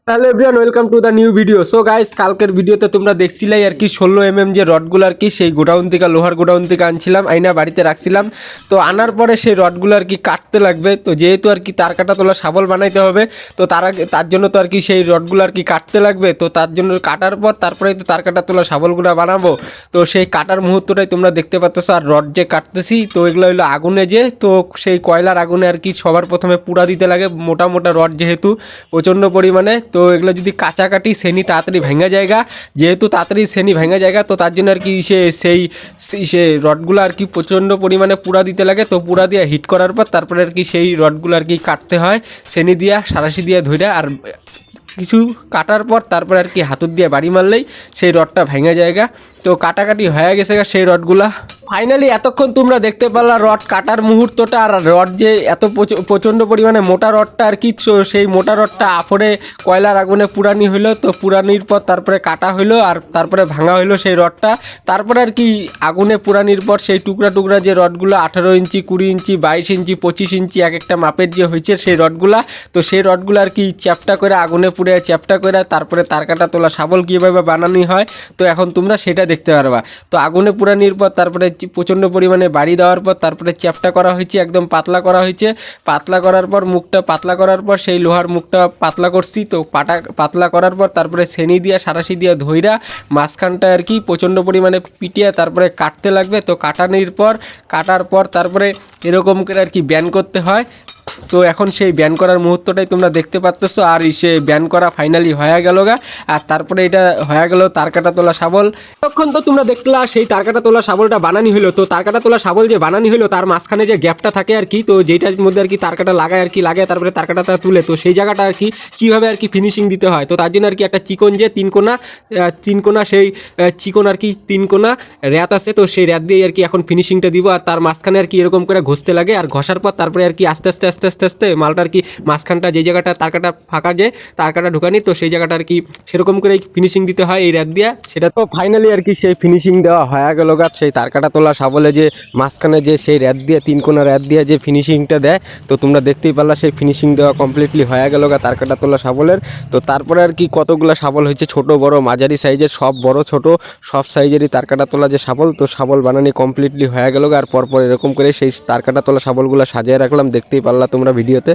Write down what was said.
Hello everyone, welcome to the new video. So guys, কালকের ভিডিওতে তোমরা দেখছিলাই আর কি 16 যে রডগুলো আর কি সেই গোডাউন থেকে, লোহার গোডাউন থেকে আনছিলাম, আইনা বাড়িতে রাখছিলাম। তো আনার পরে সেই রডগুলো আর কি কাটতে লাগবে। তো যেহেতু আর কি তার কাটা তোলা শাবল বানাইতে হবে, তো তার জন্য তো আর কি সেই রডগুলো আর কি কাটতে লাগবে। তো তার জন্য কাটার পর তারপরে তো তার কাটা তোলা শাবলগুলো বানাবো। তো সেই কাটার মুহূর্তটাই তোমরা দেখতে পাচ্ছ। আর রড যে কাটতেছি, তো এগুলো হলো আগুনে, যে তো সেই কয়লার আগুনে আর কি সবার প্রথমে পুড়া দিতে লাগে। মোটা মোটা রড যেহেতু প্রচণ্ড পরিমাণে, তো এগুলো যদি কাঁচা কাটি শ্রেণী তাড়াতাড়ি ভেঙে জায়গা, যেহেতু তাড়াতাড়ি শ্রেণী ভেঙে জায়গা, তো তার জন্য আর কি সে রডগুলো আর কি প্রচণ্ড পরিমাণে পুড়া দিতে লাগে। তো পুড়া দিয়ে হিট করার পর তারপরে আর কি সেই রডগুলো আর কি কাটতে হয় শ্রেণী দিয়া, সারাশি দিয়ে ধরে। আর কিছু কাটার পর তারপরে আর কি হাতুর দিয়ে বাড়ি মারলেই সেই রডটা ভেঙে জায়গা। তো কাটাকাটি হয়ে গেছে সেই রডগুলা। ফাইনালি এতক্ষণ তোমরা দেখতে পারলা রড কাটার মুহূর্তটা। আর রড যে এত প্রচণ্ড পরিমাণে মোটা রডটা আর কি, সেই মোটা রডটা আফরে কয়লার আগুনে পুরানি হইলো। তো পুরানির পর তারপরে কাটা হইলো, আর তারপরে ভাঙা হইলো সেই রডটা। তারপরে আর কি আগুনে পুরানির পর সেই টুকরা টুকরা যে রডগুলো 18 ইঞ্চি, 20 ইঞ্চি, 22 ইঞ্চি, 25 ইঞ্চি এক একটা মাপের যে হয়েছে সেই রডগুলা, তো সেই রডগুলো আর কি চ্যাপটা করে আগুনে পুড়ে চ্যাপটা করে তারপরে তার কাটা তোলা শাবল কীভাবে বানানো হয়, তো এখন তোমরা সেটা দেখতে পারবা। তো আগুনে পুরানির পর তারপরে প্রচণ্ড পরিমাণে বাড়ি দেওয়ার পর তারপরে চ্যাপটা করা হয়েছে, একদম পাতলা করা হয়েছে। পাতলা করার পর মুখটা পাতলা করার পর সেই লোহার মুখটা পাতলা করছি। তো পাতলা করার পর তারপরে শ্রেণী দিয়া, সারাশি দিয়া ধইরা মাঝখানটা আর কি প্রচণ্ড পরিমাণে পিটিয়ে তারপরে কাটতে লাগবে। তো কাটার পর তারপরে এরকম করে আর কি ব্যান করতে হয়। তো এখন সেই ব্যান করার মুহূর্তটাই তোমরা দেখতে পাচ্ছ। আর সে ব্যান করা ফাইনালি হয়ে গেল গা। আর তারপরে এটা হয়ে গেল তার কাটা তোলা শাবল। তখন তো তোমরা দেখলা সেই তার কাটা তোলা শাবলটা বানানি হলো। তো তার কাটা তোলা শাবল যে বানানি হলো, তার মাঝখানে যে গ্যাপটা থাকে আর কি, তো যেটার মধ্যে আর কি তার কাটা লাগায় আর কি, লাগায় তারপরে তার কাটাটা তুলে, তো সেই জায়গাটা আর কি কীভাবে আর কি ফিনিশিং দিতে হয়। তো তার জন্য আর কি একটা চিকন যে তিন কোনা সেই চিকন আর কি 3 কোনা র্যাত আছে। তো সেই র্যাত দিয়ে আর কি এখন ফিনিশিংটা দিব। আর তার মাঝখানে আর কি এরকম করে ঘষতে লাগে। আর ঘষার পর তারপরে আর কি আস্তে আস্তে আস্তে আস্তে আস্তে মালটা আর কি মাঝখানটা যে জায়গাটা তার কাটা ফাঁকা, যে তার কাটা ঢুকানি, তো সেই জায়গাটা আর কি সেরকম করে ফিনিশিং দিতে হয় এই র্যাত দিয়া। সেটা তো ফাইনালি আর কি সেই ফিনিশিং দেওয়া হয়ে গেল গা। সেই তার কাটা তোলা শাবলে যে মাঝখানে যে সেই র্যাত দিয়ে 3 কোনা র্যাত দিয়ে যে ফিনিশিংটা দেয়, তো তোমরা দেখতেই পারলা সেই ফিনিশিং দেওয়া কমপ্লিটলি হয়ে গেল গা তার কাটা তোলা শাবলের। তো তারপরে আর কি কতগুলো শাবল হয়েছে, ছোট বড় মাঝারি সাইজের, সব বড় ছোট সব সাইজেরই তার কাটা তোলা যে শাবল, তো শাবল বানানি কমপ্লিটলি হয়ে গেল গা। আর পরপর এরকম করে সেই তার কাটা তোলা শাবলগুলো সাজিয়ে রাখলাম, দেখতেই পারলা তোমরা ভিডিওতে।